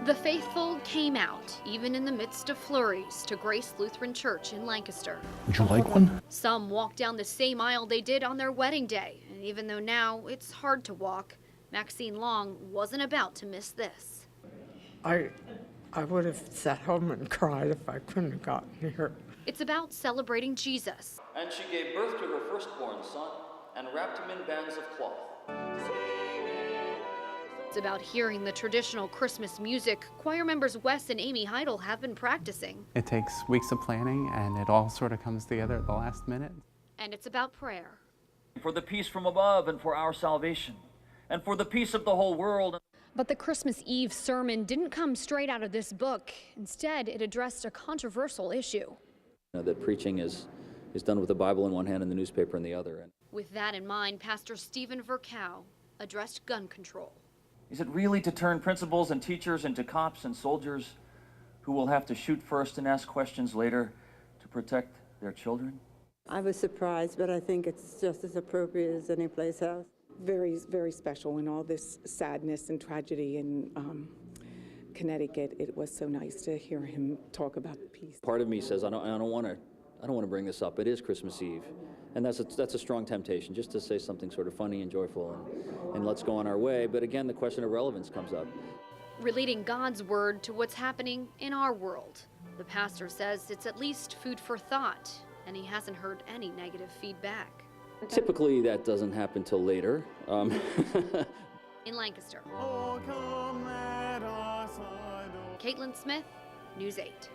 The faithful came out, even in the midst of flurries, to Grace Lutheran Church in Lancaster. Would you like one? Some walked down the same aisle they did on their wedding day, and even though now it's hard to walk, Maxine Long wasn't about to miss this. I would have sat home and cried if I couldn't have gotten here. It's about celebrating Jesus. And she gave birth to her firstborn son and wrapped him in bands of cloth. It's about hearing the traditional Christmas music choir members Wes and Amy Heidel have been practicing. It takes weeks of planning, and it all sort of comes together at the last minute. And it's about prayer. For the peace from above and for our salvation, and for the peace of the whole world. But the Christmas Eve sermon didn't come straight out of this book. Instead, it addressed a controversial issue. That preaching is done with the Bible in one hand and the newspaper in the other. With that in mind, Pastor Stephen Vercow addressed gun control. Is it really to turn principals and teachers into cops and soldiers who will have to shoot first and ask questions later to protect their children? I was surprised, but I think it's just as appropriate as any place else. Very, very special in all this sadness and tragedy in Connecticut. It was so nice to hear him talk about peace. Part of me says I don't want to bring this up. It is Christmas Eve, and that's a strong temptation, just to say something sort of funny and joyful and let's go on our way. But again, the question of relevance comes up. Relating God's word to what's happening in our world. The pastor says it's at least food for thought, and he hasn't heard any negative feedback. Typically, that doesn't happen till later. In Lancaster. Caitlin Smith, News 8.